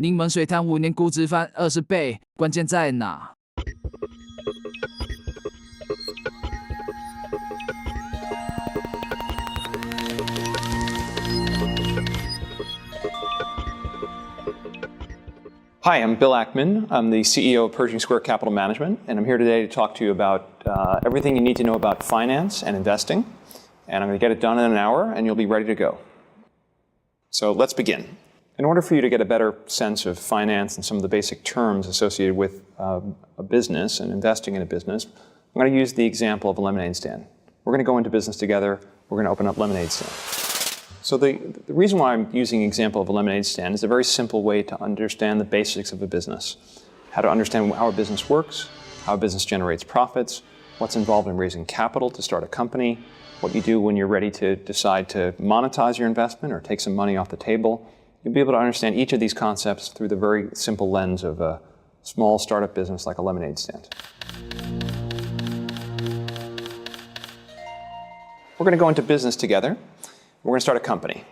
柠檬水摊5年估值翻20倍，关键在哪？Hi, I'm Bill Ackman. I'm the CEO of Pershing Square Capital Management, and I'm here today to talk to you about everything you need to know about finance and investing. And I'm going to get it done in an hour, and you'll be ready to go. So let's begin. In order for you to get a better sense of finance and some of the basic terms associated with a business and investing in a business, I'm going to use the example of a lemonade stand. We're going to go into business together. We're going to open up lemonade stand. So the reason why I'm using the example of a lemonade stand is a very simple way to understand the basics of a business. How to understand how a business works, how a business generates profits, what's involved in raising capital to start a company, what you do when you're ready to decide to monetize your investment or take some money off the table. You'll be able to understand each of these concepts through the very simple lens of a small startup business like a lemonade stand. We're going to go into business together. We're going to start a company,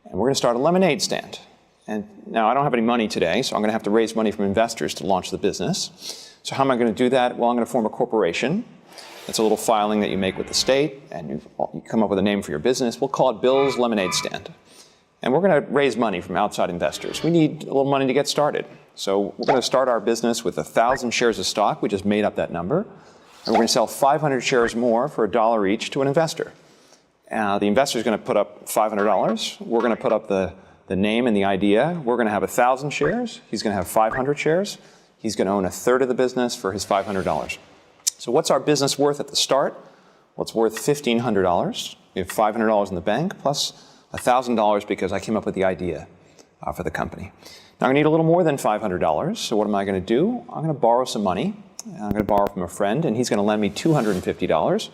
and we're going to start a lemonade stand. And now I don't have any money today, so I'm going to have to raise money from investors to launch the business. So how am I going to do that? Well, I'm going to form a corporation. It's a little filing that you make with the state, and you come up with a name for your business. We'll call it Bill's Lemonade Stand. And we're going to raise money from outside investors. We need a little money to get started. So we're going to start our business with 1,000 shares of stock. We just made up that number. And we're going to sell 500 shares more for $1 each to an investor. The investor is going to put up $500. We're going to put up the name and the idea. We're going to have 1,000 shares. He's going to have 500 shares. He's going to own a third of the business for his $500. So what's our business worth at the start? Well, it's worth $1,500. We have $500 in the bank plus $1,000 because I came up with the idea for the company. Now I need a little more than $500. So what am I going to do? I'm going to borrow some money. I'm going to borrow from a friend, and he's going to lend me $250.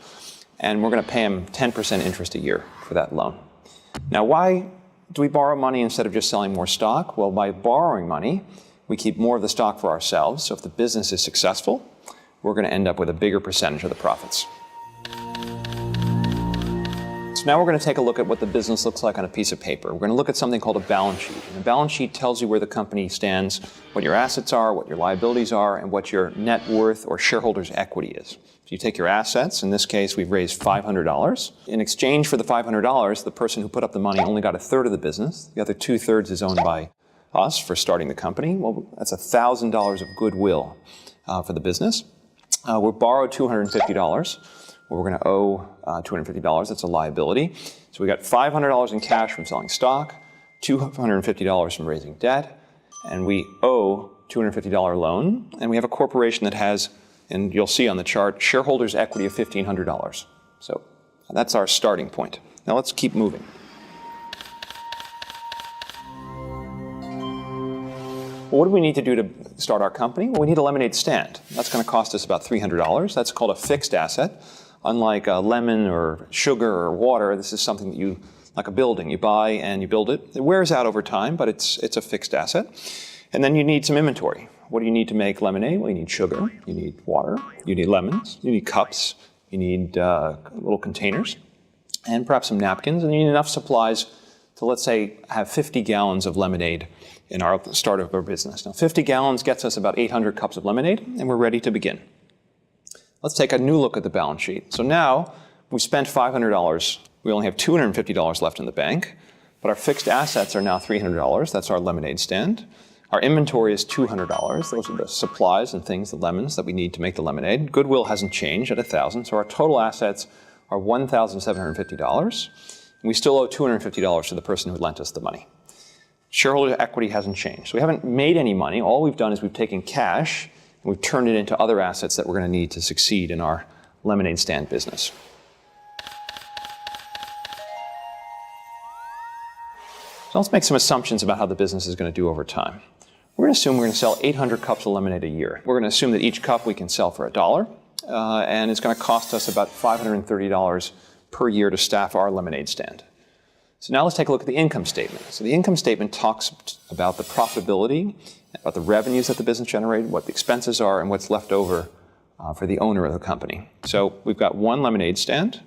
And we're going to pay him 10% interest a year for that loan. Now, why do we borrow money instead of just selling more stock? Well, by borrowing money, we keep more of the stock for ourselves. So if the business is successful, we're going to end up with a bigger percentage of the profits. So now we're going to take a look at what the business looks like on a piece of paper. We're going to look at something called a balance sheet. And a balance sheet tells you where the company stands, what your assets are, what your liabilities are, and what your net worth or shareholders' equity is. So you take your assets. In this case, we've raised $500. In exchange for the $500, the person who put up the money only got a third of the business. The other 2/3 is owned by us for starting the company. Well, that's $1,000 of goodwill for the business. We'll borrow $250. Well, we're going to owe $250. That's a liability. So we got $500 in cash from selling stock, $250 from raising debt, and we owe $250 loan. And we have a corporation that has, and you'll see on the chart, shareholders' equity of $1,500. So that's our starting point. Now let's keep moving. Well, what do we need to do to start our company? Well, we need a lemonade stand. That's going to cost us about $300. That's called a fixed asset. Unlike a lemon or sugar or water, this is something that you, like a building, you buy and you build it. It wears out over time, but it's a fixed asset. And then you need some inventory. What do you need to make lemonade? Well, you need sugar, you need water, you need lemons, you need cups, you need little containers, and perhaps some napkins, and you need enough supplies to, let's say, have 50 gallons of lemonade in our start of our business. Now, 50 gallons gets us about 800 cups of lemonade, and we're ready to begin. Let's take a new look at the balance sheet. So now we spent $500. We only have $250 left in the bank, but our fixed assets are now $300. That's our lemonade stand. Our inventory is $200. Those are the supplies and things, the lemons that we need to make the lemonade. Goodwill hasn't changed at $1,000, so our total assets are $1,750. And we still owe $250 to the person who lent us the money. Shareholder equity hasn't changed. So we haven't made any money. All we've done is we've taken cash and we've turned it into other assets that we're going to need to succeed in our lemonade stand business. So let's make some assumptions about how the business is going to do over time. We're going to assume we're going to sell 800 cups of lemonade a year. We're going to assume that each cup we can sell for $1, and it's going to cost us about $530 per year to staff our lemonade stand. So now let's take a look at the income statement. So the income statement talks about the profitability, about the revenues that the business generated, what the expenses are, and what's left over for the owner of the company. So we've got one lemonade stand.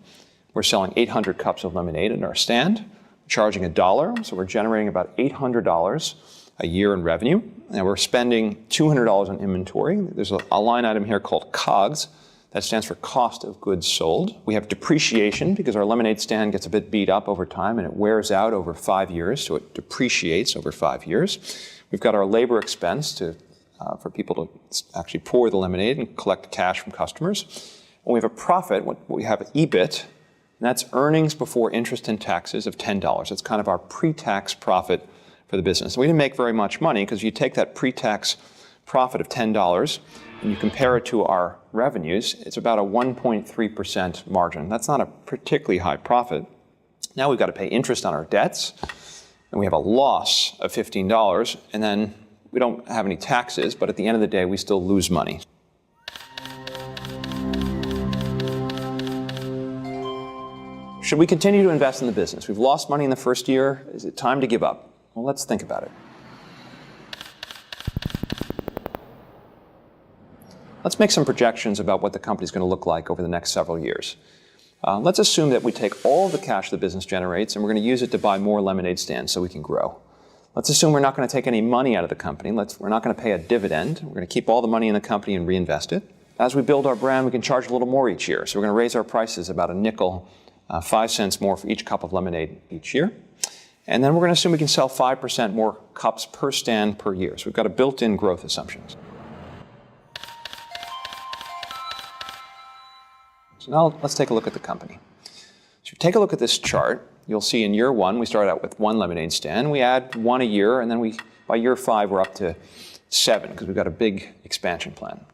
We're selling 800 cups of lemonade at our stand, charging $1. So we're generating about $800 a year in revenue. And we're spending $200 on inventory. There's a line item here called COGS. That stands for cost of goods sold. We have depreciation because our lemonade stand gets a bit beat up over time and it wears out over 5 years, so it depreciates over 5 years. We've got our labor expense for people to actually pour the lemonade and collect cash from customers. And we have a profit, we have EBIT, and that's earnings before interest and taxes of $10. That's kind of our pre-tax profit for the business. We didn't make very much money because you take that pre-tax profit of $10 and you compare it to our revenues, it's about a 1.3% margin. That's not a particularly high profit. Now we've got to pay interest on our debts, and we have a loss of $15, and then we don't have any taxes, but at the end of the day, we still lose money. Should we continue to invest in the business? We've lost money in the first year. Is it time to give up? Well, let's think about it. Let's make some projections about what the company's going to look like over the next several years. Let's assume that we take all of the cash the business generates and we're going to use it to buy more lemonade stands so we can grow. Let's assume we're not going to take any money out of the company. We're not going to pay a dividend. We're going to keep all the money in the company and reinvest it. As we build our brand, we can charge a little more each year. So we're going to raise our prices about a nickel, 5 cents more for each cup of lemonade each year. And then we're going to assume we can sell 5% more cups per stand per year. So we've got a built-in growth assumptions. So now let's take a look at the company. So if you take a look at this chart, you'll see in year 1, we start out with 1 lemonade stand. We add 1 a year, and then by year 5, we're up to 7 because we've got a big expansion plan.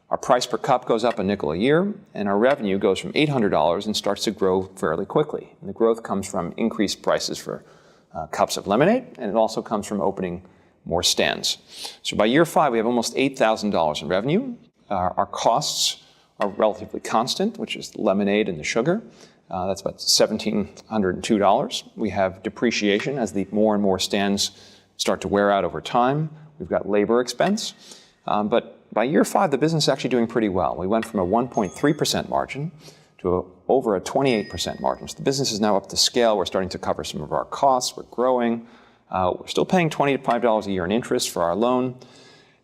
Our price per cup goes up a nickel a year, and our revenue goes from $800 and starts to grow fairly quickly. And the growth comes from increased prices for cups of lemonade, and it also comes from opening more stands. So by year 5, we have almost $8,000 in revenue. Our costs are relatively constant, which is the lemonade and the sugar. That's about $1,702. We have depreciation as the more and more stands start to wear out over time. We've got labor expense. But by year 5, the business is actually doing pretty well. We went from a 1.3% margin to over a 28% margin. So the business is now up to scale. We're starting to cover some of our costs. We're growing. We're still paying $25 a year in interest for our loan.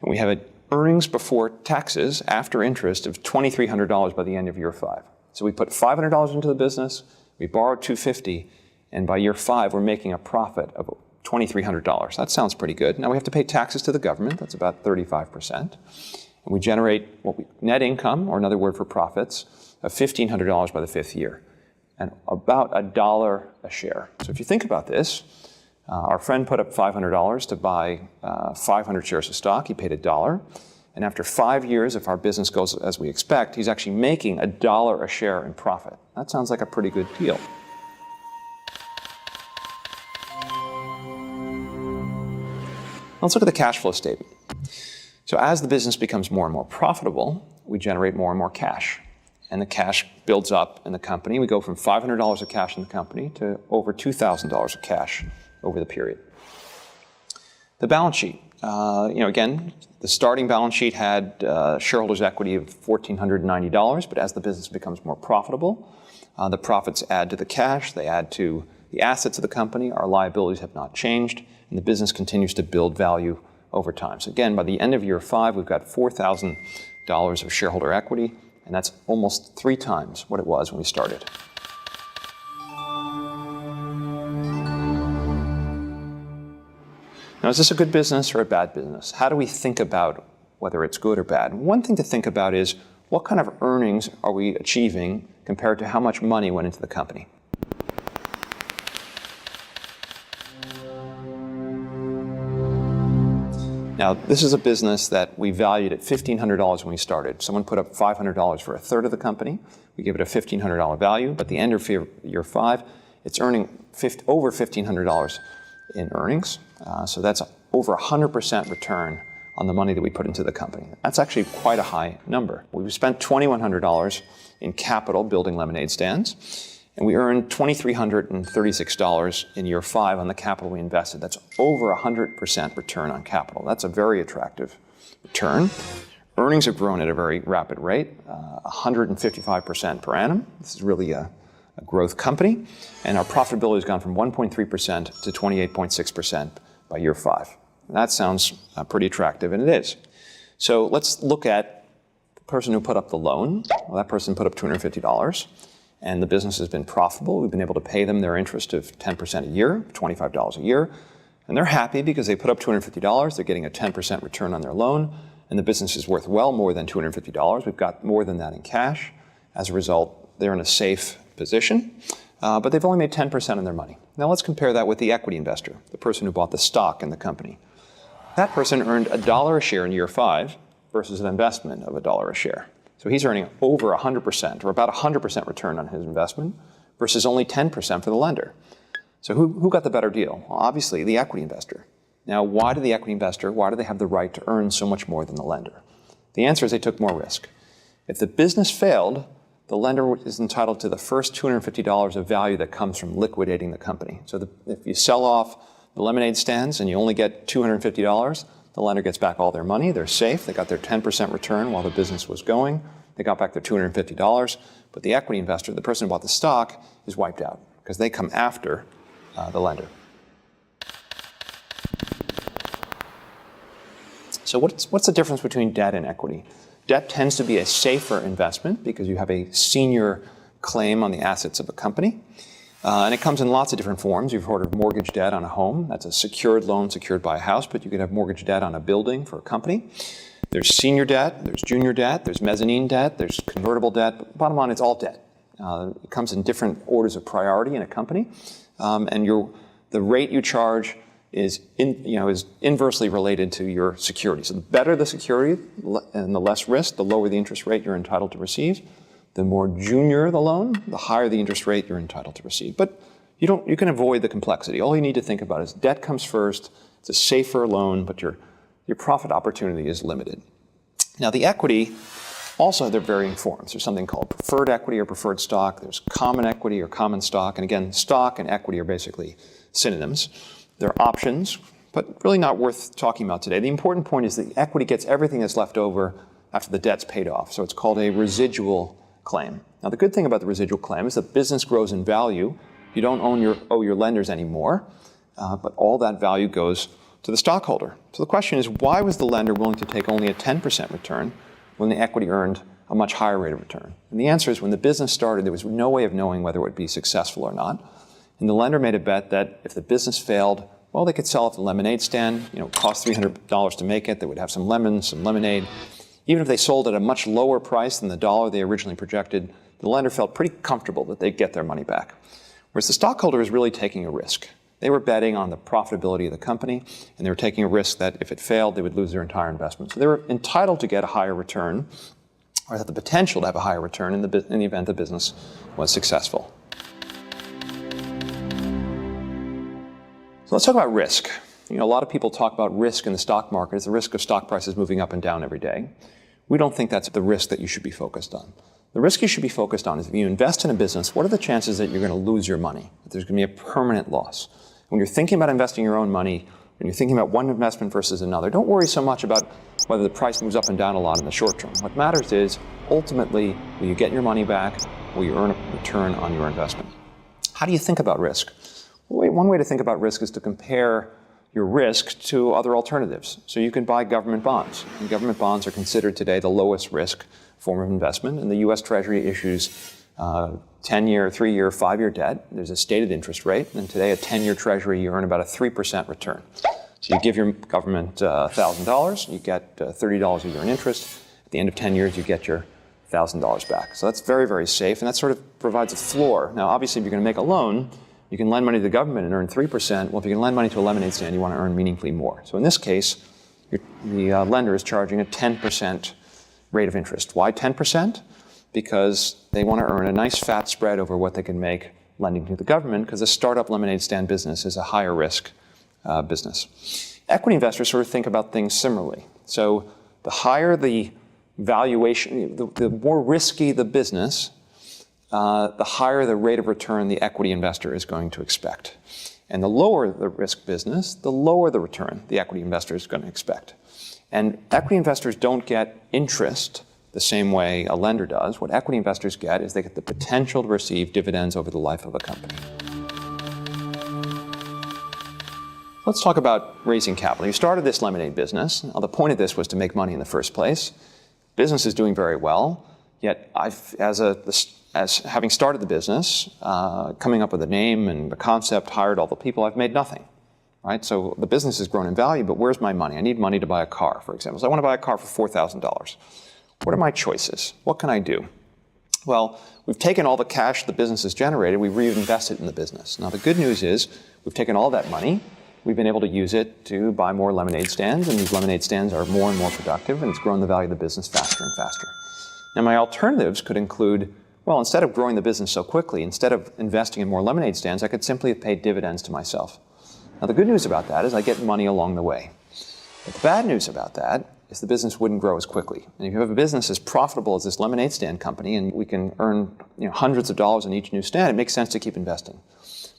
And we have an earnings before taxes after interest of $2,300 by the end of year 5. So we put $500 into the business, we borrowed $250, and by year 5, we're making a profit of $2,300. That sounds pretty good. Now we have to pay taxes to the government. That's about 35%. And we generate net income, or another word for profits, of $1,500 by the 5th year, and about $1 a share. So if you think about this, our friend put up $500 to buy 500 shares of stock. He paid $1. And after 5 years, if our business goes as we expect, he's actually making $1 a share in profit. That sounds like a pretty good deal. Let's look at the cash flow statement. So as the business becomes more and more profitable, we generate more and more cash. And the cash builds up in the company. We go from $500 of cash in the company to over $2,000 of cash over the period. The balance sheet. Again, the starting balance sheet had shareholders' equity of $1,490, but as the business becomes more profitable, the profits add to the cash, they add to the assets of the company, our liabilities have not changed, and the business continues to build value over time. So again, by the end of year 5, we've got $4,000 of shareholder equity, and that's almost 3 times what it was when we started. Now, is this a good business or a bad business? How do we think about whether it's good or bad? One thing to think about is what kind of earnings are we achieving compared to how much money went into the company? Now, this is a business that we valued at $1,500 when we started. Someone put up $500 for a third of the company. We gave it a $1,500 value, but at the end of year 5, it's earning over $1,500 in earnings. So that's over 100% return on the money that we put into the company. That's actually quite a high number. We spent $2,100 in capital building lemonade stands, and we earned $2,336 in year 5 on the capital we invested. That's over 100% return on capital. That's a very attractive return. Earnings have grown at a very rapid rate, 155% per annum. This is really a growth company, and our profitability has gone from 1.3% to 28.6% by year 5. That sounds pretty attractive, and it is. So let's look at the person who put up the loan. Well, that person put up $250, and the business has been profitable. We've been able to pay them their interest of 10% a year, $25 a year. And they're happy because they put up $250. They're getting a 10% return on their loan, and the business is worth well more than $250. We've got more than that in cash. As a result, they're in a safe position, but they've only made 10% of their money. Now let's compare that with the equity investor, the person who bought the stock in the company. That person earned $1 a share in year 5 versus an investment of $1 a share. So he's earning over 100%, or about 100% return on his investment, versus only 10% for the lender. So who got the better deal? Well, obviously, the equity investor. Now, why do they have the right to earn so much more than the lender? The answer is they took more risk. If the business failed, the lender is entitled to the first $250 of value that comes from liquidating the company. So if you sell off the lemonade stands and you only get $250, the lender gets back all their money. They're safe. They got their 10% return while the business was going. They got back their $250. But the equity investor, the person who bought the stock, is wiped out because they come after the lender. So what's the difference between debt and equity? Debt tends to be a safer investment because you have a senior claim on the assets of a company. And it comes in lots of different forms. You've heard of mortgage debt on a home. That's a secured loan secured by a house, but you could have mortgage debt on a building for a company. There's senior debt, there's junior debt, there's mezzanine debt, there's convertible debt. But bottom line, it's all debt. It comes in different orders of priority in a company. And the rate you charge is inversely related to your security. So the better the security and the less risk, the lower the interest rate you're entitled to receive. The more junior the loan, the higher the interest rate you're entitled to receive. But you can avoid the complexity. All you need to think about is debt comes first. It's a safer loan, but your profit opportunity is limited. Now the equity, also there are varying forms. There's something called preferred equity or preferred stock. There's common equity or common stock. And again, stock and equity are basically synonyms. They're options, but really not worth talking about today. The important point is that the equity gets everything that's left over after the debt's paid off. So it's called a residual claim. Now the good thing about the residual claim is that business grows in value. You don't owe your lenders anymore, but all that value goes to the stockholder. So the question is, why was the lender willing to take only a 10% return when the equity earned a much higher rate of return? And the answer is, when the business started, there was no way of knowing whether it would be successful or not. And the lender made a bet that if the business failed, well, they could sell it to the lemonade stand. It cost $300 to make it. They would have some lemons, some lemonade. Even if they sold at a much lower price than the dollar they originally projected, the lender felt pretty comfortable that they'd get their money back. Whereas the stockholder is really taking a risk. They were betting on the profitability of the company, and they were taking a risk that if it failed, they would lose their entire investment. So they were entitled to get a higher return, or had the potential to have a higher return in the event the business was successful. So let's talk about risk. A lot of people talk about risk in the stock market. It's the risk of stock prices moving up and down every day. We don't think that's the risk that you should be focused on. The risk you should be focused on is, if you invest in a business, what are the chances that you're going to lose your money, that there's going to be a permanent loss? When you're thinking about investing your own money, when you're thinking about one investment versus another, don't worry so much about whether the price moves up and down a lot in the short term. What matters is, ultimately, will you get your money back? Will you earn a return on your investment? How do you think about risk? Well, one way to think about risk is to compare your risk to other alternatives. So you can buy government bonds. And government bonds are considered today the lowest risk form of investment. And the U.S. Treasury issues 10-year, 3-year, 5-year debt. There's a stated interest rate. And today, a 10-year Treasury, you earn about a 3% return. So you give your government $1,000, you get $30 a year in interest. At the end of 10 years, you get your $1,000 back. So that's very, very safe. And that sort of provides a floor. Now, obviously, if you're going to make a loan, you can lend money to the government and earn 3%. Well, if you can lend money to a lemonade stand, you want to earn meaningfully more. So in this case, the lender is charging a 10% rate of interest. Why 10%? Because they want to earn a nice fat spread over what they can make lending to the government, because a startup lemonade stand business is a higher risk business. Equity investors sort of think about things similarly. So the higher the valuation, the more risky the business, the higher the rate of return the equity investor is going to expect. And the lower the risk business, the lower the return the equity investor is going to expect. And equity investors don't get interest the same way a lender does. What equity investors get is they get the potential to receive dividends over the life of a company. Let's talk about raising capital. You started this lemonade business. Now, the point of this was to make money in the first place. Business is doing very well, yet as having started the business, coming up with a name and the concept, hired all the people, I've made nothing. Right? So the business has grown in value, but where's my money? I need money to buy a car, for example. So I want to buy a car for $4,000. What are my choices? What can I do? Well, we've taken all the cash the business has generated, we've reinvested it in the business. Now, the good news is we've taken all that money, we've been able to use it to buy more lemonade stands, and these lemonade stands are more and more productive, and it's grown the value of the business faster and faster. Now, my alternatives could include, well, instead of growing the business so quickly, instead of investing in more lemonade stands, I could simply have paid dividends to myself. Now, the good news about that is I get money along the way. But the bad news about that is the business wouldn't grow as quickly. And if you have a business as profitable as this lemonade stand company, and we can earn hundreds of dollars in each new stand, it makes sense to keep investing.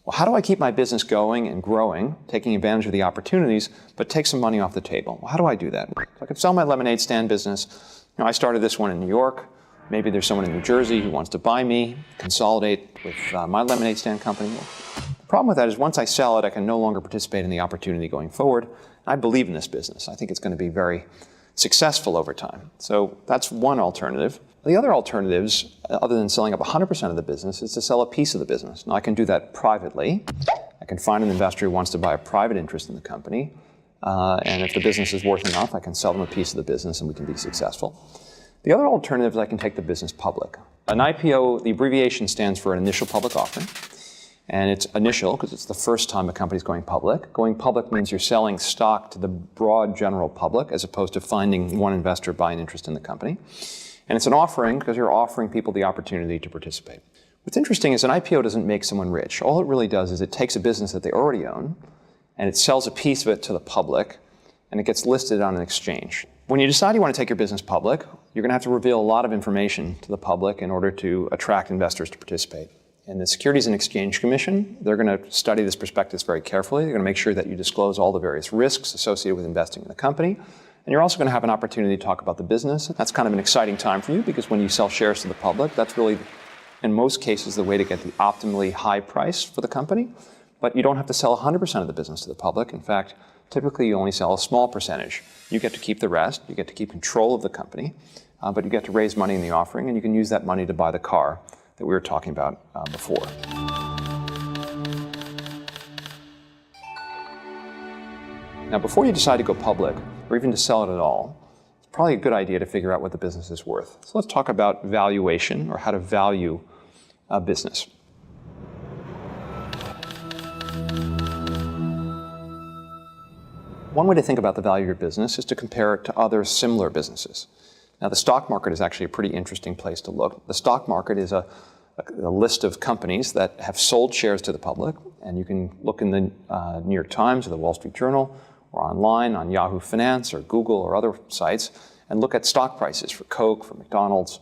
Well, how do I keep my business going and growing, taking advantage of the opportunities, but take some money off the table? Well, how do I do that? So I could sell my lemonade stand business. I started this one in New York. Maybe there's someone in New Jersey who wants to buy me, consolidate with my lemonade stand company. The problem with that is once I sell it, I can no longer participate in the opportunity going forward. I believe in this business. I think it's going to be very successful over time. So that's one alternative. The other alternatives, other than selling up 100% of the business, is to sell a piece of the business. Now, I can do that privately. I can find an investor who wants to buy a private interest in the company. And if the business is worth enough, I can sell them a piece of the business and we can be successful. The other alternative is I can take the business public. An IPO, the abbreviation stands for an initial public offering. And it's initial because it's the first time a company is going public. Going public means you're selling stock to the broad general public as opposed to finding one investor buy an interest in the company. And it's an offering because you're offering people the opportunity to participate. What's interesting is an IPO doesn't make someone rich. All it really does is it takes a business that they already own and it sells a piece of it to the public and it gets listed on an exchange. When you decide you want to take your business public, you're going to have to reveal a lot of information to the public in order to attract investors to participate. And the Securities and Exchange Commission, they're going to study this prospectus very carefully. They're going to make sure that you disclose all the various risks associated with investing in the company. And you're also going to have an opportunity to talk about the business. That's kind of an exciting time for you because when you sell shares to the public, that's really, in most cases, the way to get the optimally high price for the company. But you don't have to sell 100% of the business to the public. In fact, typically you only sell a small percentage. You get to keep the rest. You get to keep control of the company. But you get to raise money in the offering, and you can use that money to buy the car that we were talking about before. Now, before you decide to go public, or even to sell it at all, it's probably a good idea to figure out what the business is worth. So let's talk about valuation, or how to value a business. One way to think about the value of your business is to compare it to other similar businesses. Now, the stock market is actually a pretty interesting place to look. The stock market is a list of companies that have sold shares to the public, and you can look in the New York Times or the Wall Street Journal or online on Yahoo Finance or Google or other sites and look at stock prices for Coke, for McDonald's.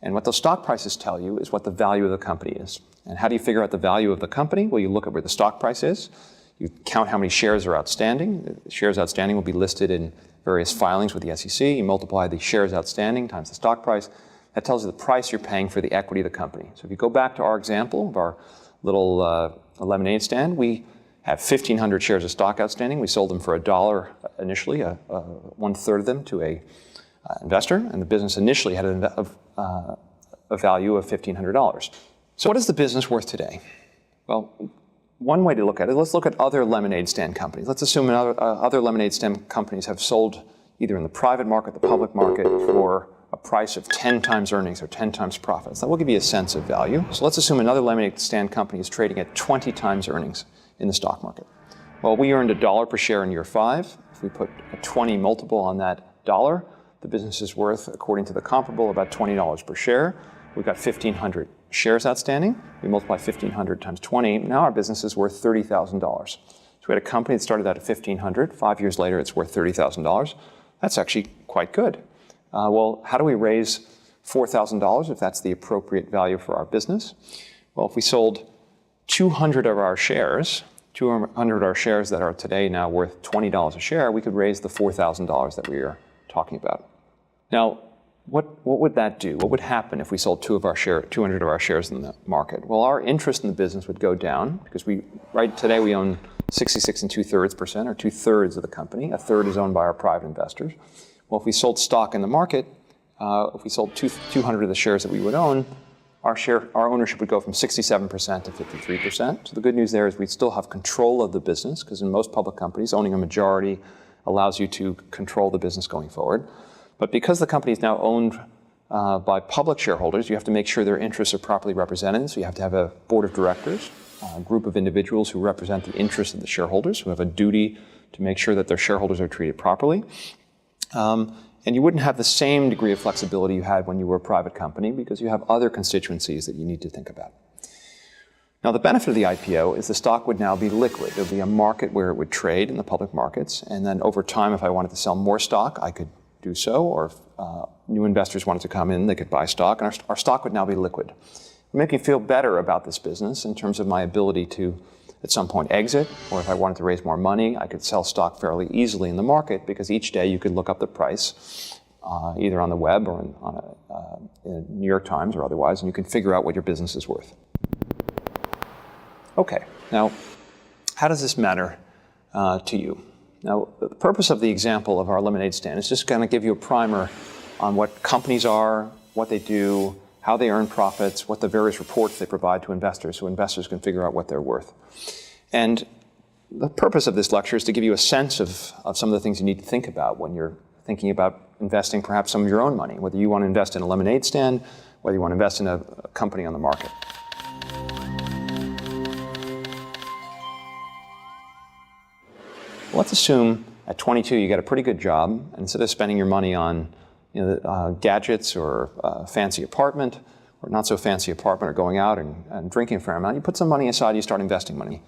And what those stock prices tell you is what the value of the company is. And how do you figure out the value of the company? Well, you look at where the stock price is. You count how many shares are outstanding. The shares outstanding will be listed in various filings with the SEC. You multiply the shares outstanding times the stock price. That tells you the price you're paying for the equity of the company. So if you go back to our example of our little lemonade stand, we have 1,500 shares of stock outstanding. We sold them for $1 initially, 1/3 of them to a investor, and the business initially had a value of $1,500. So what is the business worth today? Well, one way to look at it, let's look at other lemonade stand companies. Let's assume other lemonade stand companies have sold either in the private market, the public market, for a price of 10 times earnings or 10 times profits. That will give you a sense of value. So let's assume another lemonade stand company is trading at 20 times earnings in the stock market. Well, we earned $1 per share in year 5. If we put a 20 multiple on that dollar, the business is worth, according to the comparable, about $20 per share. We've got 1,500 shares outstanding. We multiply 1,500 times 20. Now our business is worth $30,000. So we had a company that started out at 1,500. 5 years later, it's worth $30,000. That's actually quite good. Well, how do we raise $4,000 if that's the appropriate value for our business? Well, if we sold 200 of our shares, 200 of our shares that are today now worth $20 a share, we could raise the $4,000 that we are talking about. Now, what would that do? What would happen if we sold 200 of our shares in the market? Well, our interest in the business would go down because right today we own 66 2/3%, or 2/3 of the company. A third is owned by our private investors. Well, if we sold stock in the market, if we sold 200 of the shares that we would own, our ownership would go from 67% to 53%. So the good news there is we still have control of the business, because in most public companies, owning a majority allows you to control the business going forward. But because the company is now owned by public shareholders, you have to make sure their interests are properly represented. So you have to have a board of directors, a group of individuals who represent the interests of the shareholders, who have a duty to make sure that their shareholders are treated properly. And you wouldn't have the same degree of flexibility you had when you were a private company, because you have other constituencies that you need to think about. Now, the benefit of the IPO is the stock would now be liquid. There would be a market where it would trade in the public markets. And then over time, if I wanted to sell more stock, I could do so. Or if new investors wanted to come in, they could buy stock. And our stock would now be liquid. It would make me feel better about this business in terms of my ability to, at some point, exit. Or if I wanted to raise more money, I could sell stock fairly easily in the market, because each day you could look up the price, either on the web or in New York Times or otherwise, and you can figure out what your business is worth. Okay, now, how does this matter to you? Now, the purpose of the example of our lemonade stand is just going to give you a primer on what companies are, what they do, how they earn profits, what the various reports they provide to investors, so investors can figure out what they're worth. And the purpose of this lecture is to give you a sense of some of the things you need to think about when you're thinking about investing perhaps some of your own money, whether you want to invest in a lemonade stand, whether you want to invest in a company on the market. Let's assume at 22 you get a pretty good job, and instead of spending your money on gadgets or a fancy apartment or not so fancy apartment or going out and drinking a fair amount, you put some money aside, you start investing money.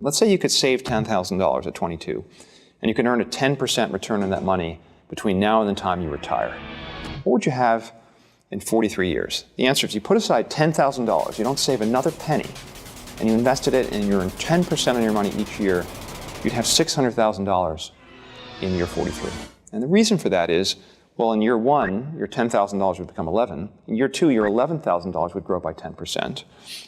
Let's say you could save $10,000 at 22, and you can earn a 10% return on that money between now and the time you retire. What would you have in 43 years? The answer is you put aside $10,000, you don't save another penny, and you invested it and you earn 10% on your money each year, you'd have $600,000 in year 43. And the reason for that is, well, in year one, your $10,000 would become 11. In year two, your $11,000 would grow by 10%.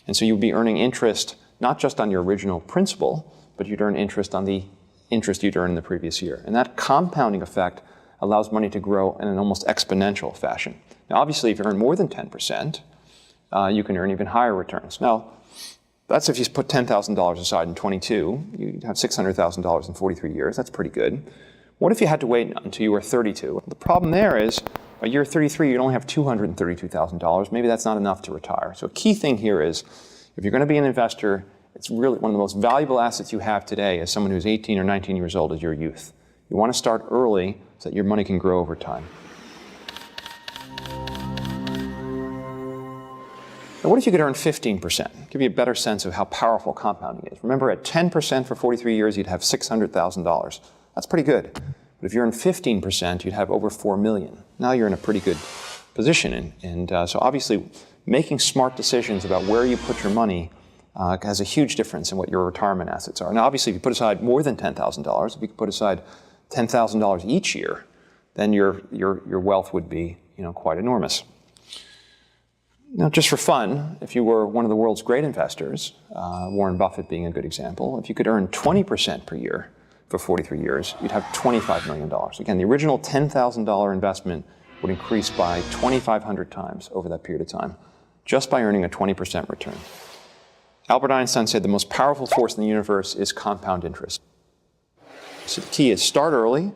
And so you'd be earning interest not just on your original principal, but you'd earn interest on the interest you'd earned in the previous year. And that compounding effect allows money to grow in an almost exponential fashion. Now, obviously, if you earn more than 10%, you can earn even higher returns. Now, that's if you put $10,000 aside in 22, you'd have $600,000 in 43 years. That's pretty good. What if you had to wait until you were 32? The problem there is, by year 33, you'd only have $232,000. Maybe that's not enough to retire. So a key thing here is, if you're going to be an investor, it's really one of the most valuable assets you have today as someone who's 18 or 19 years old is your youth. You want to start early so that your money can grow over time. Now, what if you could earn 15%? Give you a better sense of how powerful compounding is. Remember, at 10% for 43 years, you'd have $600,000. That's pretty good. But if you earn 15%, you'd have over $4 million. Now you're in a pretty good position. And so obviously, making smart decisions about where you put your money has a huge difference in what your retirement assets are. Now, obviously, if you put aside more than $10,000, if you could put aside $10,000 each year, then your wealth would be quite enormous. Now, just for fun, if you were one of the world's great investors, Warren Buffett being a good example, if you could earn 20% per year for 43 years, you'd have $25 million. Again, the original $10,000 investment would increase by 2,500 times over that period of time, just by earning a 20% return. Albert Einstein said the most powerful force in the universe is compound interest. So the key is start early,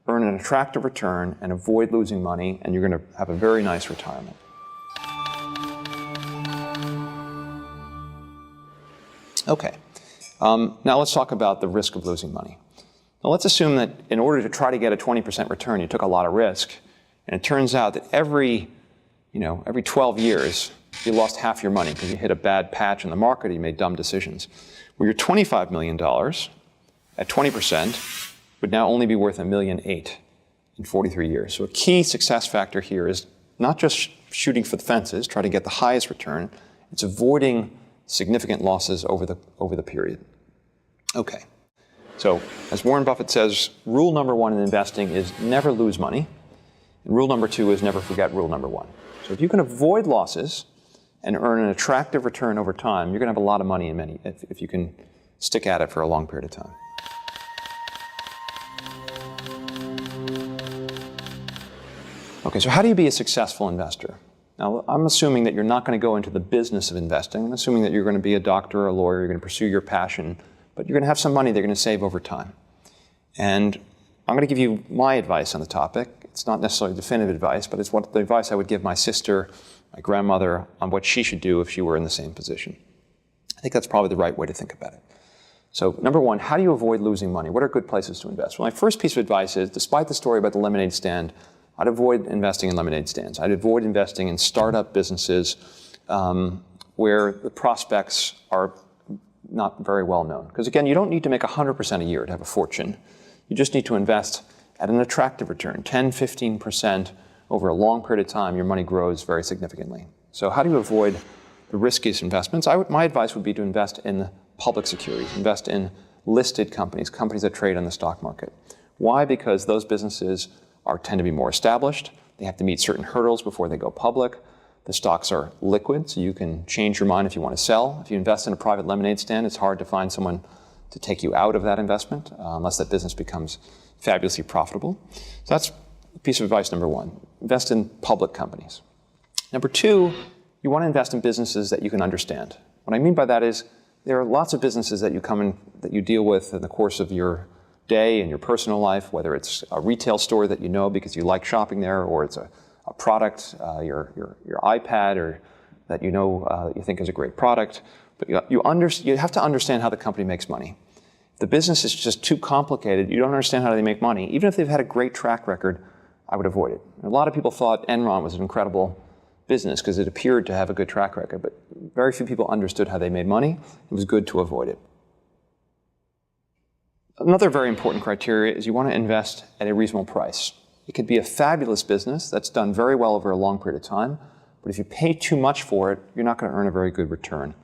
earn an attractive return, and avoid losing money, and you're going to have a very nice retirement. Okay, now let's talk about the risk of losing money. Now let's assume that in order to try to get a 20% return, you took a lot of risk, and it turns out that every 12 years, you lost half your money because you hit a bad patch in the market or you made dumb decisions. Well, your $25 million at 20% would now only be worth $1.8 million in 43 years. So a key success factor here is not just shooting for the fences, try to get the highest return, it's avoiding significant losses over the period. Okay, so as Warren Buffett says, rule number one in investing is never lose money, and rule number two is never forget rule number one. So if you can avoid losses and earn an attractive return over time, you're going to have a lot of money if you can stick at it for a long period of time. Okay, so how do you be a successful investor? Now, I'm assuming that you're not going to go into the business of investing. I'm assuming that you're going to be a doctor or a lawyer, you're going to pursue your passion, but you're going to have some money they're going to save over time. And I'm going to give you my advice on the topic. It's not necessarily definitive advice, but it's what the advice I would give my sister, my grandmother, on what she should do if she were in the same position. I think that's probably the right way to think about it. So number one, how do you avoid losing money? What are good places to invest? Well, my first piece of advice is, despite the story about the lemonade stand, I'd avoid investing in lemonade stands. I'd avoid investing in startup businesses where the prospects are not very well known. Because again, you don't need to make 100% a year to have a fortune. You just need to invest at an attractive return, 10, 15% over a long period of time. Your money grows very significantly. So how do you avoid the riskiest investments? My advice would be to invest in public securities, invest in listed companies, companies that trade on the stock market. Why? Because those businesses tend to be more established. They have to meet certain hurdles before they go public. The stocks are liquid, so you can change your mind if you want to sell. If you invest in a private lemonade stand, it's hard to find someone to take you out of that investment unless that business becomes fabulously profitable. So that's piece of advice number one. Invest in public companies. Number two, you want to invest in businesses that you can understand. What I mean by that is there are lots of businesses that you deal with in the course of your day in your personal life, whether it's a retail store that you know because you like shopping there, or it's a product, your iPad, or that you know you think is a great product. But you have to understand how the company makes money. If the business is just too complicated, you don't understand how they make money. Even if they've had a great track record, I would avoid it. And a lot of people thought Enron was an incredible business because it appeared to have a good track record, but very few people understood how they made money. It was good to avoid it. Another very important criteria is you want to invest at a reasonable price. It could be a fabulous business that's done very well over a long period of time, but if you pay too much for it, you're not going to earn a very good return.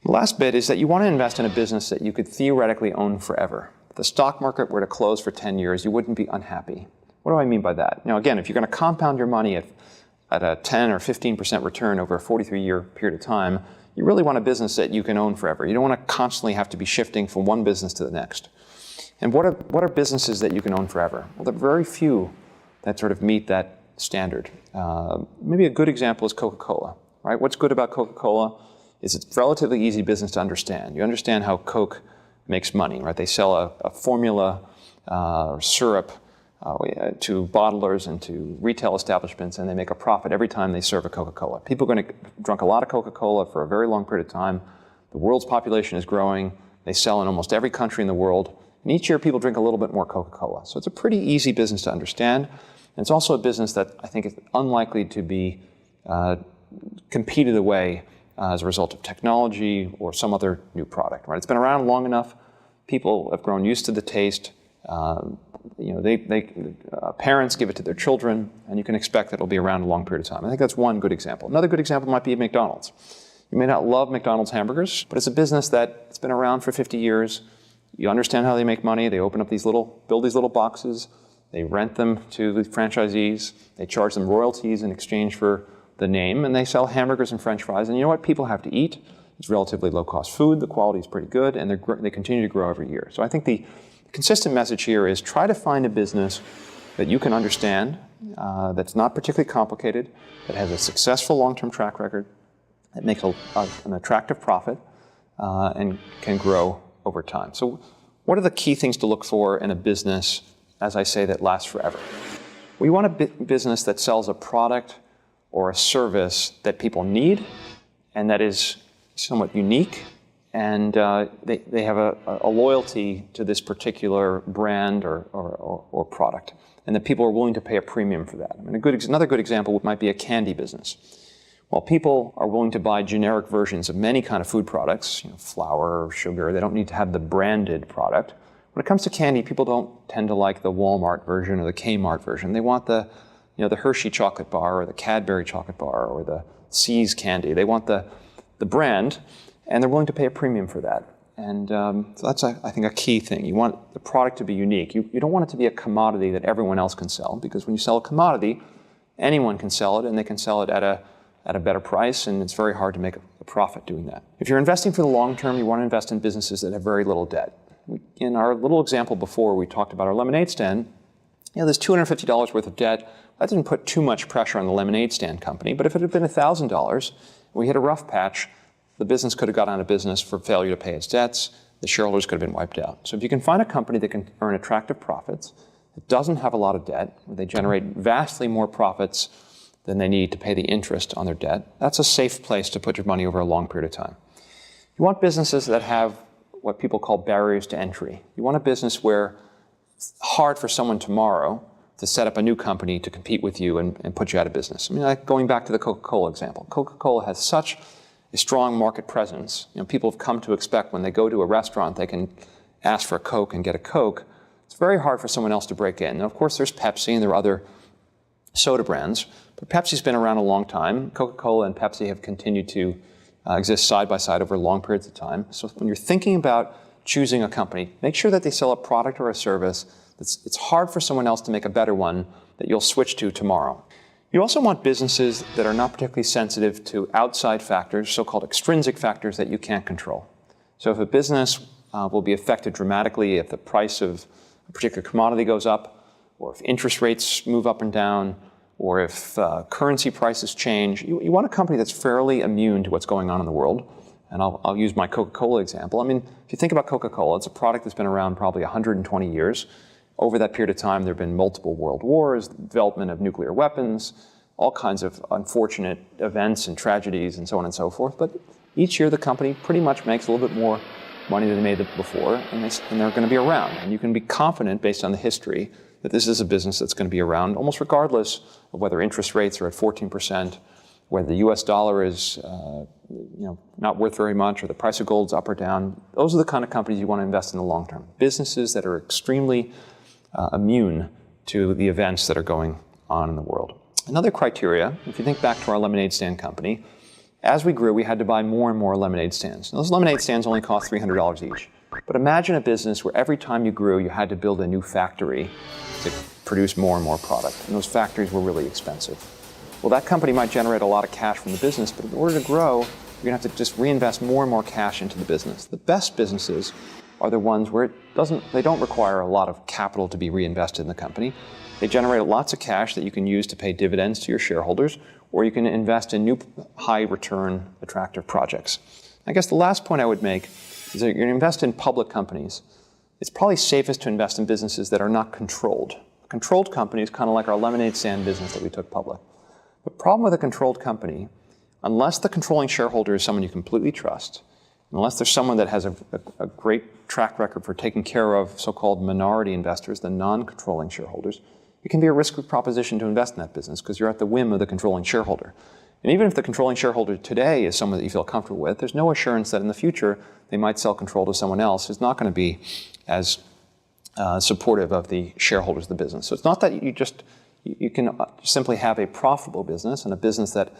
The last bit is that you want to invest in a business that you could theoretically own forever. If the stock market were to close for 10 years, you wouldn't be unhappy. What do I mean by that? Now, again, if you're going to compound your money at a 10 or 15% return over a 43-year period of time, you really want a business that you can own forever. You don't want to constantly have to be shifting from one business to the next. And what are businesses that you can own forever? Well, there are very few that sort of meet that standard. Maybe a good example is Coca-Cola, right? What's good about Coca-Cola is it's a relatively easy business to understand. You understand how Coke makes money, right? They sell a formula or syrup to bottlers and to retail establishments, and they make a profit every time they serve a Coca-Cola. People are going to drink a lot of Coca-Cola for a very long period of time. The world's population is growing. They sell in almost every country in the world. And each year, people drink a little bit more Coca-Cola. So it's a pretty easy business to understand. And it's also a business that I think is unlikely to be competed away as a result of technology or some other new product. Right? It's been around long enough. People have grown used to the taste. Parents give it to their children, and you can expect that it'll be around a long period of time. I think that's one good example. Another good example might be McDonald's. You may not love McDonald's hamburgers, but it's a business that's been around for 50 years. You understand how they make money. They build these little boxes. They rent them to the franchisees. They charge them royalties in exchange for the name, and they sell hamburgers and French fries. And you know what? People have to eat. It's relatively low-cost food. The quality is pretty good, and they continue to grow every year. So I think the consistent message here is try to find a business that you can understand, that's not particularly complicated, that has a successful long-term track record, that makes an attractive profit, and can grow over time. So what are the key things to look for in a business, as I say, that lasts forever? We want a business that sells a product or a service that people need and that is somewhat unique, and they have a loyalty to this particular brand or product, and that people are willing to pay a premium for that. I mean, another good example might be a candy business. While people are willing to buy generic versions of many kind of food products, flour or sugar, they don't need to have the branded product. When it comes to candy, people don't tend to like the Walmart version or the Kmart version. They want the Hershey chocolate bar or the Cadbury chocolate bar or the See's candy. They want the brand, and they're willing to pay a premium for that. And so that's, I think, a key thing. You want the product to be unique. You don't want it to be a commodity that everyone else can sell, because when you sell a commodity, anyone can sell it, and they can sell it at at a better price, and it's very hard to make a profit doing that. If you're investing for the long term, you want to invest in businesses that have very little debt. In our little example before, we talked about our lemonade stand. There's $250 worth of debt. That didn't put too much pressure on the lemonade stand company, but if it had been $1,000, we hit a rough patch, the business could have got out of business for failure to pay its debts. The shareholders could have been wiped out. So if you can find a company that can earn attractive profits, that doesn't have a lot of debt, where they generate vastly more profits than they need to pay the interest on their debt, that's a safe place to put your money over a long period of time. You want businesses that have what people call barriers to entry. You want a business where it's hard for someone tomorrow to set up a new company to compete with you and put you out of business. I mean, like going back to the Coca-Cola example. Coca-Cola has such a strong market presence. People have come to expect when they go to a restaurant, they can ask for a Coke and get a Coke. It's very hard for someone else to break in. And of course, there's Pepsi and there are other soda brands, but Pepsi's been around a long time. Coca-Cola and Pepsi have continued to exist side by side over long periods of time. So when you're thinking about choosing a company, make sure that they sell a product or a service it's hard for someone else to make a better one that you'll switch to tomorrow. You also want businesses that are not particularly sensitive to outside factors, so-called extrinsic factors that you can't control. So if a business will be affected dramatically if the price of a particular commodity goes up, or if interest rates move up and down, or if currency prices change, you want a company that's fairly immune to what's going on in the world. And I'll use my Coca-Cola example. I mean, if you think about Coca-Cola, it's a product that's been around probably 120 years. Over that period of time, there have been multiple world wars, development of nuclear weapons, all kinds of unfortunate events and tragedies and so on and so forth. But each year, the company pretty much makes a little bit more money than they made before, and they're going to be around. And you can be confident, based on the history, that this is a business that's going to be around almost regardless of whether interest rates are at 14%, whether the US dollar is not worth very much, or the price of gold's up or down. Those are the kind of companies you want to invest in the long term. Businesses that are extremely immune to the events that are going on in the world. Another criteria, if you think back to our lemonade stand company, as we grew, we had to buy more and more lemonade stands. Now, those lemonade stands only cost $300 each. But imagine a business where every time you grew, you had to build a new factory to produce more and more product. And those factories were really expensive. Well, that company might generate a lot of cash from the business, but in order to grow, you're going to have to just reinvest more and more cash into the business. The best businesses are the ones where they don't require a lot of capital to be reinvested in the company. They generate lots of cash that you can use to pay dividends to your shareholders, or you can invest in new high return, attractive projects. I guess the last point I would make is that you're going to invest in public companies. It's probably safest to invest in businesses that are not controlled. A controlled company is kind of like our lemonade stand business that we took public. The problem with a controlled company, unless the controlling shareholder is someone you completely trust, unless there's someone that has a great track record for taking care of so-called minority investors, the non-controlling shareholders, it can be a risky proposition to invest in that business because you're at the whim of the controlling shareholder. And even if the controlling shareholder today is someone that you feel comfortable with, there's no assurance that in the future they might sell control to someone else who's not going to be as supportive of the shareholders of the business. So it's not that you can simply have a profitable business and a business that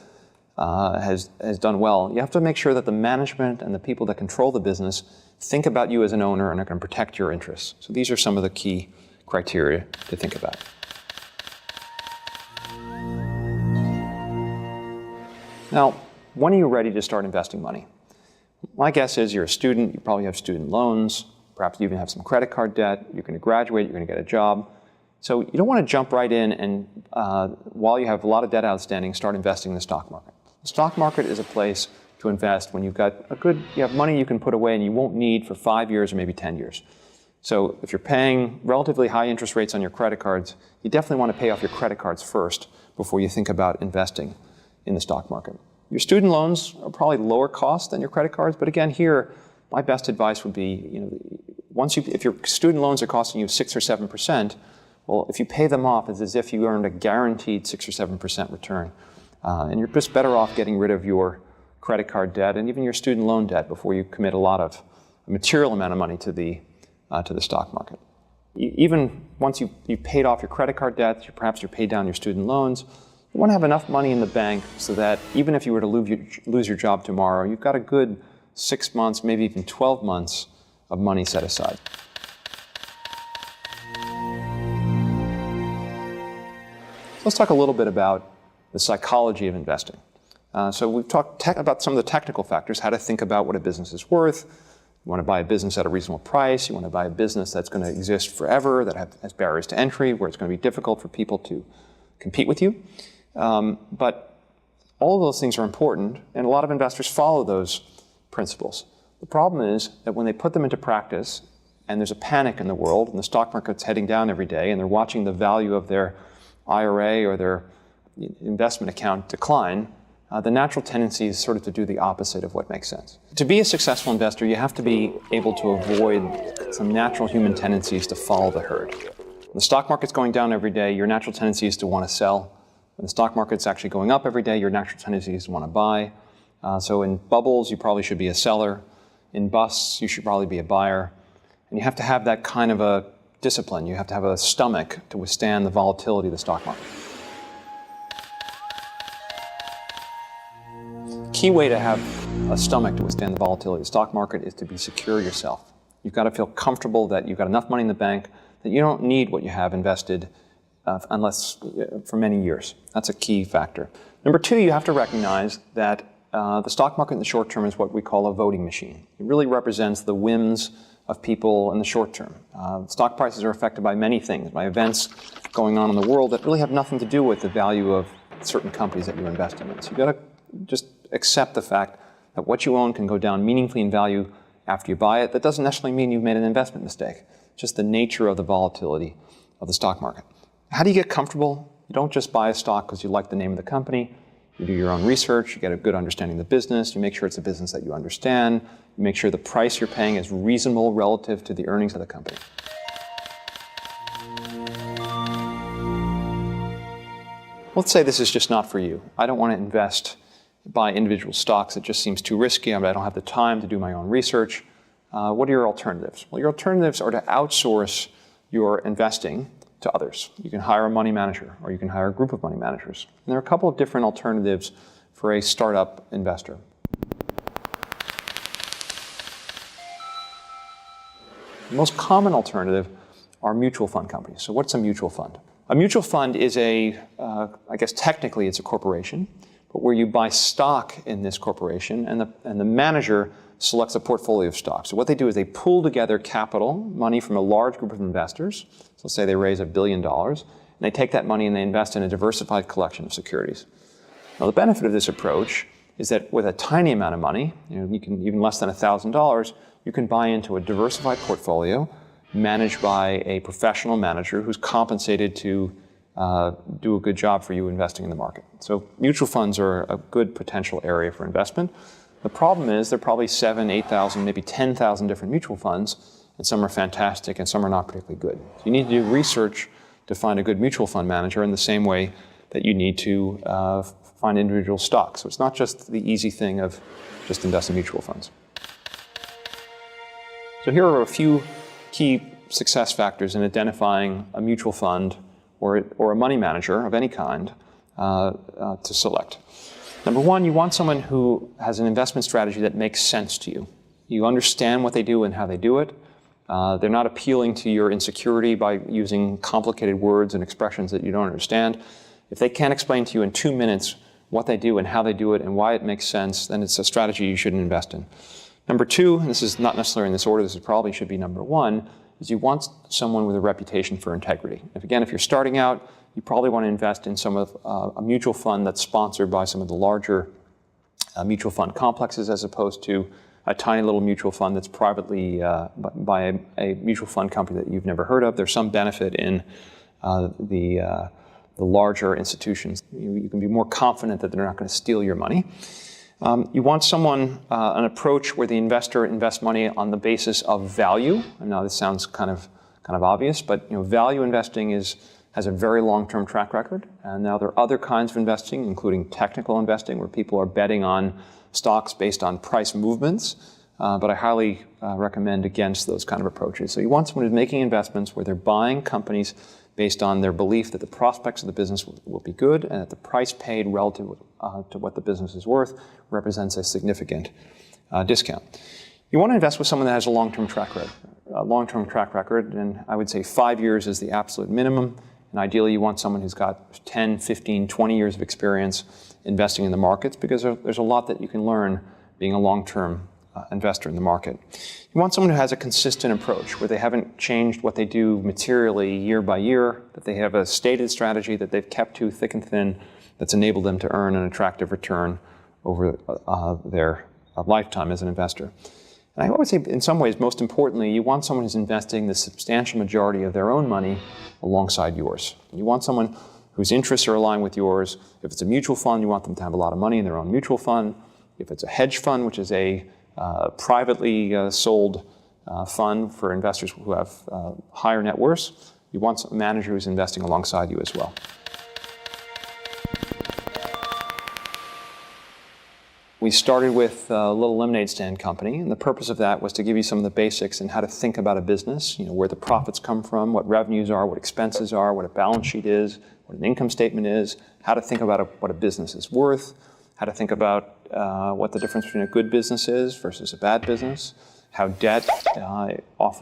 has done well. You have to make sure that the management and the people that control the business think about you as an owner and are going to protect your interests. So these are some of the key criteria to think about. Now, when are you ready to start investing money? My guess is you're a student, you probably have student loans, perhaps you even have some credit card debt, you're going to graduate, you're going to get a job. So you don't want to jump right in and, while you have a lot of debt outstanding, start investing in the stock market. The stock market is a place to invest when you have money you can put away and you won't need for 5 years or maybe 10 years. So if you're paying relatively high interest rates on your credit cards, you definitely want to pay off your credit cards first before you think about investing in the stock market. Your student loans are probably lower cost than your credit cards, but again here, my best advice would be, if your student loans are costing you 6 or 7%, well, if you pay them off, it's as if you earned a guaranteed 6 or 7% return. And you're just better off getting rid of your credit card debt and even your student loan debt before you commit a material amount of money to the stock market. Even once you've paid off your credit card debt, perhaps you've paid down your student loans, you want to have enough money in the bank so that even if you were to lose your job tomorrow, you've got a good 6 months, maybe even 12 months of money set aside. Let's talk a little bit about the psychology of investing. So we've talked about some of the technical factors, how to think about what a business is worth. You want to buy a business at a reasonable price. You want to buy a business that's going to exist forever, that has barriers to entry, where it's going to be difficult for people to compete with you. But all of those things are important, and a lot of investors follow those principles. The problem is that when they put them into practice, and there's a panic in the world, and the stock market's heading down every day, and they're watching the value of their IRA or their investment account decline, the natural tendency is sort of to do the opposite of what makes sense. To be a successful investor, you have to be able to avoid some natural human tendencies to follow the herd. When the stock market's going down every day, your natural tendency is to want to sell. When the stock market's actually going up every day, your natural tendency is to want to buy. So in bubbles, you probably should be a seller. In busts, you should probably be a buyer. And you have to have that kind of a discipline. You have to have a stomach to withstand the volatility of the stock market. Key way to have a stomach to withstand the volatility of the stock market is to be secure yourself. You've got to feel comfortable that you've got enough money in the bank that you don't need what you have invested unless for many years. That's a key factor. Number two, you have to recognize that the stock market in the short term is what we call a voting machine. It really represents the whims of people in the short term. Stock prices are affected by many things, by events going on in the world that really have nothing to do with the value of certain companies that you're investing in. So you've got to just accept the fact that what you own can go down meaningfully in value after you buy it. That doesn't necessarily mean you've made an investment mistake. It's just the nature of the volatility of the stock market. How do you get comfortable? You don't just buy a stock because you like the name of the company. You do your own research, you get a good understanding of the business, you make sure it's a business that you understand, you make sure the price you're paying is reasonable relative to the earnings of the company. Let's say this is just not for you. I don't want to buy individual stocks. It just seems too risky. I don't have the time to do my own research. What are your alternatives? Well, your alternatives are to outsource your investing to others. You can hire a money manager, or you can hire a group of money managers. And there are a couple of different alternatives for a startup investor. The most common alternative are mutual fund companies. So what's a mutual fund? A mutual fund is I guess technically it's a corporation, but where you buy stock in this corporation, and the manager selects a portfolio of stocks. So what they do is they pool together capital, money from a large group of investors. So let's say they raise $1 billion, and they take that money and they invest in a diversified collection of securities. Now the benefit of this approach is that with a tiny amount of money, you can even less than $1,000, you can buy into a diversified portfolio managed by a professional manager who's compensated to do a good job for you investing in the market. So mutual funds are a good potential area for investment. The problem is there are probably 7,000, 8,000, maybe 10,000 different mutual funds, and some are fantastic and some are not particularly good. So you need to do research to find a good mutual fund manager in the same way that you need to find individual stocks. So it's not just the easy thing of just invest in mutual funds. So here are a few key success factors in identifying a mutual fund or a money manager of any kind to select. Number one, you want someone who has an investment strategy that makes sense to you. You understand what they do and how they do it. They're not appealing to your insecurity by using complicated words and expressions that you don't understand. If they can't explain to you in 2 minutes what they do and how they do it and why it makes sense, then it's a strategy you shouldn't invest in. Number two, and this is not necessarily in this order, this probably should be number one, is you want someone with a reputation for integrity. If you're starting out, you probably want to invest in some of a mutual fund that's sponsored by some of the larger mutual fund complexes, as opposed to a tiny little mutual fund that's privately by a mutual fund company that you've never heard of. There's some benefit in the larger institutions. You can be more confident that they're not going to steal your money. You want an approach where the investor invests money on the basis of value. I know this sounds kind of obvious, but value investing has a very long-term track record. And now there are other kinds of investing, including technical investing, where people are betting on stocks based on price movements. But I highly recommend against those kind of approaches. So you want someone who's making investments where they're buying companies based on their belief that the prospects of the business will be good and that the price paid relative to what the business is worth represents a significant discount. You want to invest with someone that has a long-term track record. And I would say 5 years is the absolute minimum, And ideally, you want someone who's got 10, 15, 20 years of experience investing in the markets, because there's a lot that you can learn being a long-term investor in the market. You want someone who has a consistent approach, where they haven't changed what they do materially year by year, that they have a stated strategy that they've kept to thick and thin, that's enabled them to earn an attractive return over their lifetime as an investor. And I would say, in some ways, most importantly, you want someone who's investing the substantial majority of their own money alongside yours. You want someone whose interests are aligned with yours. If it's a mutual fund, you want them to have a lot of money in their own mutual fund. If it's a hedge fund, which is a privately sold fund for investors who have higher net worths, you want a manager who's investing alongside you as well. We started with a little lemonade stand company, and the purpose of that was to give you some of the basics in how to think about a business, where the profits come from, what revenues are, what expenses are, what a balance sheet is, what an income statement is, how to think about what a business is worth, how to think about what the difference between a good business is versus a bad business, how debt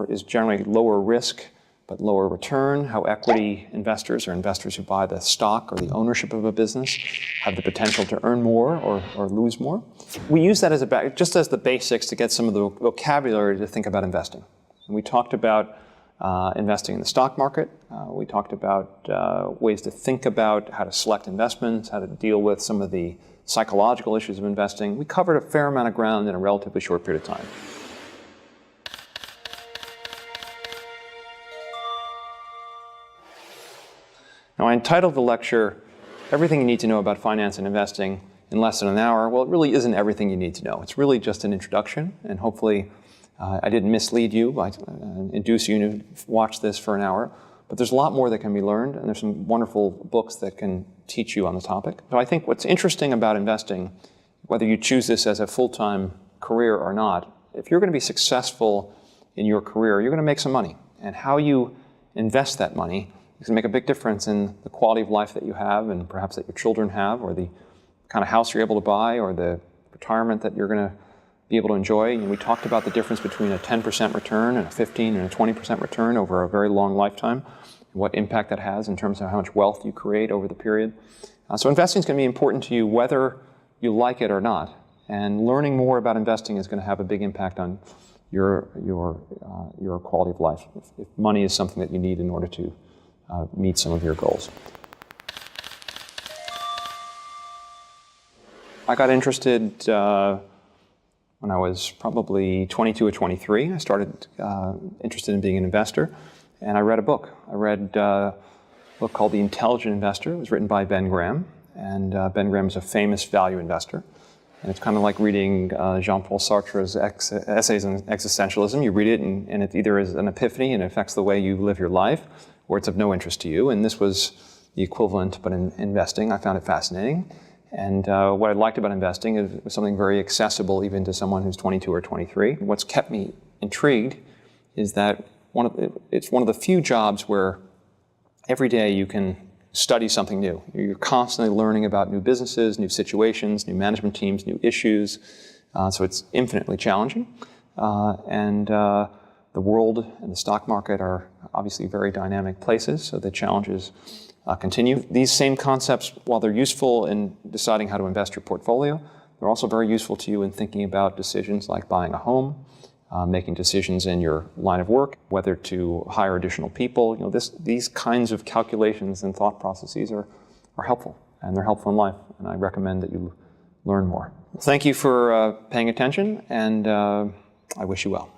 is generally lower risk but lower return, how equity investors or investors who buy the stock or the ownership of a business have the potential to earn more or lose more. We use that as just as the basics to get some of the vocabulary to think about investing. And we talked about investing in the stock market. We talked about ways to think about how to select investments, how to deal with some of the psychological issues of investing. We covered a fair amount of ground in a relatively short period of time. Now, I entitled the lecture, Everything You Need to Know About Finance and Investing in Less Than an Hour. Well, it really isn't everything you need to know. It's really just an introduction, and hopefully I didn't mislead you by induce you to watch this for an hour. But there's a lot more that can be learned, and there's some wonderful books that can teach you on the topic. So I think what's interesting about investing, whether you choose this as a full-time career or not, if you're going to be successful in your career, you're going to make some money. And how you invest that money is going to make a big difference in the quality of life that you have and perhaps that your children have, or the kind of house you're able to buy, or the retirement that you're going to be able to enjoy. And we talked about the difference between a 10% return and a 15 and a 20% return over a very long lifetime, and what impact that has in terms of how much wealth you create over the period. So investing is going to be important to you whether you like it or not. And learning more about investing is going to have a big impact on your quality of life, if money is something that you need in order to meet some of your goals. I got interested when I was probably 22 or 23. I started interested in being an investor, and I read a book. I read a book called The Intelligent Investor. It was written by Ben Graham, and Ben Graham is a famous value investor. And it's kind of like reading Jean-Paul Sartre's essays on existentialism. You read it, and it either is an epiphany and it affects the way you live your life, or it's of no interest to you. And this was the equivalent, but in investing. I found it fascinating. And what I liked about investing is it was something very accessible even to someone who's 22 or 23. What's kept me intrigued is that it's one of the few jobs where every day you can study something new. You're constantly learning about new businesses, new situations, new management teams, new issues. So it's infinitely challenging. And the world and the stock market are obviously very dynamic places, so the challenges continue. These same concepts, while they're useful in deciding how to invest your portfolio, they're also very useful to you in thinking about decisions like buying a home, making decisions in your line of work, whether to hire additional people. These kinds of calculations and thought processes are helpful, and they're helpful in life, and I recommend that you learn more. Thank you for paying attention, and I wish you well.